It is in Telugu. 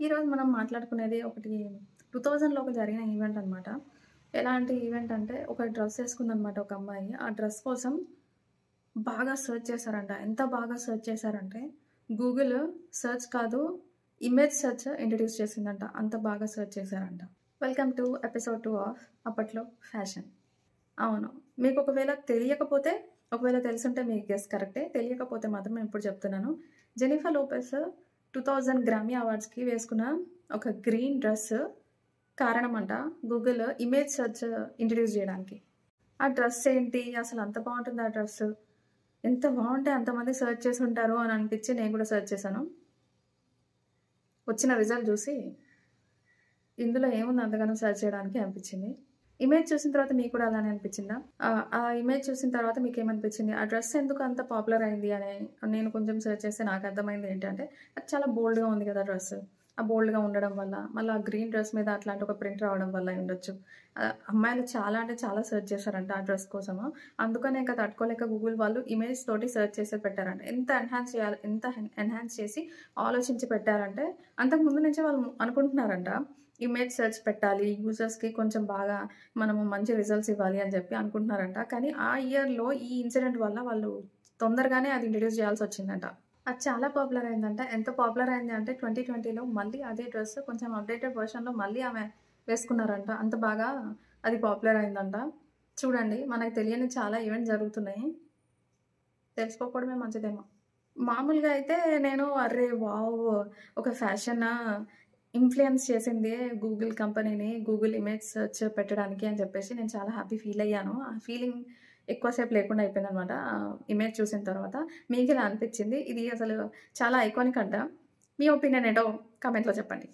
ఈరోజు మనం మాట్లాడుకునేది ఒకటి 2000లో జరిగిన ఈవెంట్ అనమాట. ఎలాంటి ఈవెంట్ అంటే ఒక డ్రెస్ ఏసుకుందనమాట ఒక అమ్మాయి. ఆ డ్రెస్ కోసం బాగా సెర్చ్ చేశారంట. ఎంత బాగా సెర్చ్ చేశారంటే గూగుల్ సెర్చ్ కాదు, ఇమేజ్ సెర్చ్ ఇంట్రొడ్యూస్ చేసిందంట. అంత బాగా సెర్చ్ చేశారంట. వెల్కమ్ టు ఎపిసోడ్ 2 ఆఫ్ అప్పట్లో ఫ్యాషన్. అవును. మీకు ఒకవేళ తెలిసుంటే మీ గెస్ కరెక్టే. తెలియకపోతే మాత్రం నేను ఇప్పుడు చెప్తున్నాను. జెనిఫర్ లోపెస్ 2000 గ్రామీ అవార్డ్స్‌కి వేసుకున్న ఒక గ్రీన్ డ్రెస్ కారణమంట గూగుల్ ఇమేజ్ సెర్చ్ ఇంట్రొడ్యూస్ చేయడానికి. ఆ డ్రెస్ ఏంటి? అసలు అంత బావుంటుందా ఆ డ్రెస్? ఎంత బావుంటే అంతమంది సెర్చ్ చేసుంటారు అని అనిపించి నేను కూడా సెర్చ్ చేశాను. వచ్చిన రిజల్ట్ చూసి ఇందులో ఏముంది అంతగానం సెర్చ్ చేయడానికి అనిపించింది. ఇమేజ్ చూసిన తర్వాత మీకు కూడా అలానే అనిపించిందా? ఆ ఇమేజ్ చూసిన తర్వాత మీకేమనిపించింది? ఆ డ్రెస్ ఎందుకు అంత పాపులర్ అయింది అని నేను కొంచెం సెర్చ్ చేస్తే నాకు అర్థమైంది ఏంటంటే, అది చాలా బోల్డ్‌గా ఉంది కదా డ్రెస్. ఆ బోల్డ్‌గా ఉండడం వల్ల, మళ్ళీ ఆ గ్రీన్ డ్రెస్ మీద అట్లాంటి ఒక ప్రింట్ రావడం వల్ల అయ్యుండొచ్చు. అమ్మాయిలు చాలా అంటే చాలా సెర్చ్ చేశారంట ఆ డ్రెస్ కోసము. అందుకనే ఇంకా తట్టుకోలేక గూగుల్ వాళ్ళు ఇమేజ్ తోటి సెర్చ్ చేసి పెట్టారంట. ఎంత ఎన్హాన్స్ చేసి ఆలోచించి పెట్టారంటే, అంతకుముందు నుంచే వాళ్ళు అనుకుంటున్నారంట. ఇమేజ్ సెర్చ్ పెట్టాలి. యూజర్స్‌కి కొంచెం బాగా మనము మంచి రిజల్ట్స్ ఇవ్వాలి అని చెప్పి అనుకుంటున్నారంట. కానీ ఆ ఇయర్‌లో ఈ ఇన్సిడెంట్ వల్ల వాళ్ళు తొందరగానే అది ఇంట్రొడ్యూస్ చేయాల్సొచ్చిందంట. అది చాలా పాపులర్ అయిందంట. ఎంత పాపులర్ అయింది అంటే 2020లో మళ్ళీ అదే డ్రెస్ కొంచెం అప్‌డేటెడ్ వెర్షన్‌లో మళ్ళీ ఆమె వేసుకున్నారంట. అంత బాగా అది పాపులర్ అయిందంట. చూడండి మనకు తెలియని చాలా ఈవెంట్స్ జరుగుతున్నాయి. తెలుసుకోకపోవడమే మంచిదేమో. మామూలుగా అయితే నేను అర్రే వావ్! ఒక ఫ్యాషనా ఇన్‌ఫ్లుయెన్స్ చేసిందే గూగుల్ కంపెనీని గూగుల్ ఇమేజ్ సెర్చ్ పెట్టడానికి అని చెప్పేసి నేను చాలా హ్యాపీ ఫీల్ అయ్యాను. ఆ ఫీలింగ్ ఎక్కువ సేపు లేకుండా అయిపోయిందనమాట. ఇమేజ్ చూసిన తర్వాత. మీకెలా అనిపించింది? ఇది అసలు చాలా ఐకానిక్ అంట. మీ ఒపీనియన్ ఏంటో కామెంట్‌లో చెప్పండి.